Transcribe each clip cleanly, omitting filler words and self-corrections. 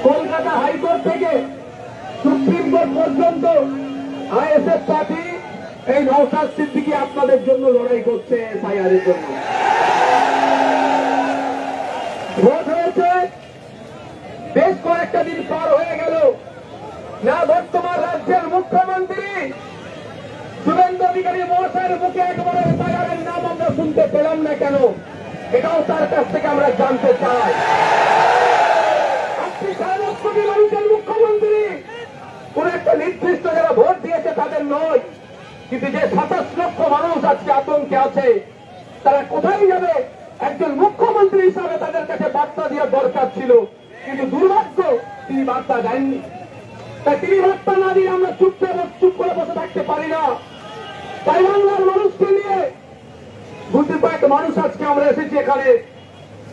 Kolkata high court থেকে supreme court পর্যন্ত ISF party এই নওশাদ সিদ্দিকী আপনাদের জন্য লড়াই করছে এসআইআর এর জন্য। ভোট হয়েছে, বেশ কয়েকটা দিন পার হয়ে গেল, না বর্তমান রাজ্যের মুখ্যমন্ত্রী শুভেন্দু অধিকারী মহাশয়ের মুখে একবারে এসআইআর এর নাম আমরা শুনতে পেলাম না কেন, এটাও তার কাছ থেকে আমরা জানতে চাই। আপনি 7 কোটি মানুষের মুখ্যমন্ত্রী, কোন একটা নির্দিষ্ট যারা ভোট দিয়েছে তাদের নয়, কিন্তু যে 27 লক্ষ মানুষ আজকে আতঙ্কে আছে, তারা কোথায় যাবে? একজন মুখ্যমন্ত্রী হিসাবে তাদের কাছে বার্তা দেওয়ার দরকার ছিল, কিন্তু দুর্ভাগ্য তিনি বার্তা দেননি। তাই তিনি বার্তা না দিয়ে আমরা চুপ করে বসে থাকতে পারি না। তাই বাংলার মানুষকে নিয়ে বুঝতে পারে মানুষ আজকে আমরা এসেছি এখানে।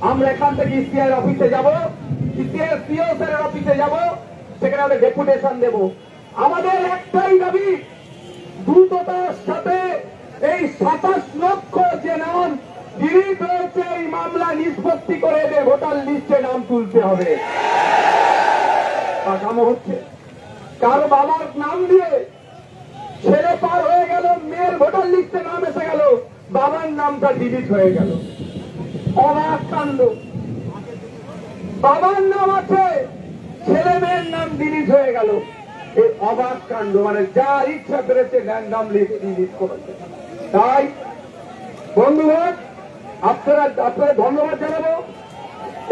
আমরা এখান থেকে ইসিআই অফিসে যাব, ইসিআই সিও স্যারের অফিসে যাব, সেখানে আমরা ডেপুটেশন দেব। আমাদের একটাই দাবি, দ্রুততার সাথে এই 27 লক্ষ যে নাম ডিলিট হয়েছে এই মামলা নিষ্পত্তি করে এদের ভোটার লিস্টে নাম তুলতে হবে। কাঠামো হচ্ছে কারো বাবার নাম দিয়ে ছেলে পার হয়ে গেল, মেয়ের ভোটার লিস্টে নাম এসে গেল, বাবার নামটা ডিলিট হয়ে গেল। অবাক কাণ্ড। বাবার নাম আছে, ছেলে মেয়ের নাম ডিলিট হয়ে গেল। এই অবাক কাণ্ড, মানে যা ইচ্ছা করেছে র্যান্ডামলি ডিলিট করেছে। তাই বন্ধুগণ, আপনারা ধন্যবাদ জানাবো।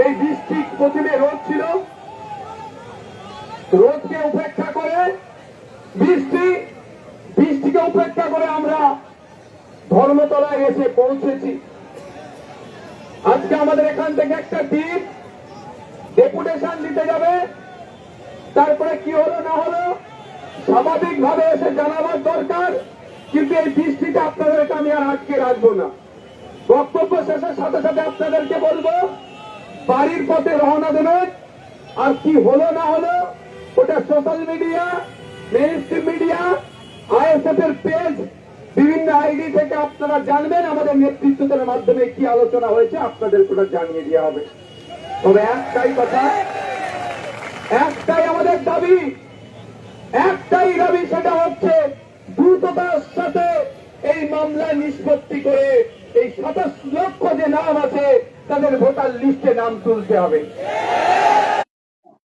এই বৃষ্টি প্রতিমে রোদ ছিল, রোদকে উপেক্ষা করে বৃষ্টিকে উপেক্ষা করে আমরা ধর্মতলায় এসে পৌঁছেছি। আজকে আমাদের এখান থেকে একটা টিম ডেপুটেশন দিতে যাবে। তারপরে কি হলো না হলো স্বাভাবিকভাবে এসে জানাবার দরকার, কিন্তু এই বৃষ্টিতে আপনাদেরকে আমি আর আটকে রাখবো না। বক্তব্য শেষের সাথে সাথে আপনাদেরকে বলবো বাড়ির পথে রওনা দেবেন। আর কি হলো না হলো ওটা social media, mainstream media, ISF এর পেজ, বিভিন্ন আইডি থেকে আপনারা জানবেন। আমাদের নেতৃত্বের মাধ্যমে কি আলোচনা হয়েছে আপনাদের ওটা জানিয়ে দেওয়া হবে। তবে একটাই কথা, একটাই আমাদের দাবি, সেটা হচ্ছে দ্রুততার সাথে এই মামলা নিষ্পত্তি করে এই 27 লক্ষ যে নাম আছে তাদের ভোটার লিস্টে নাম তুলতে হবে।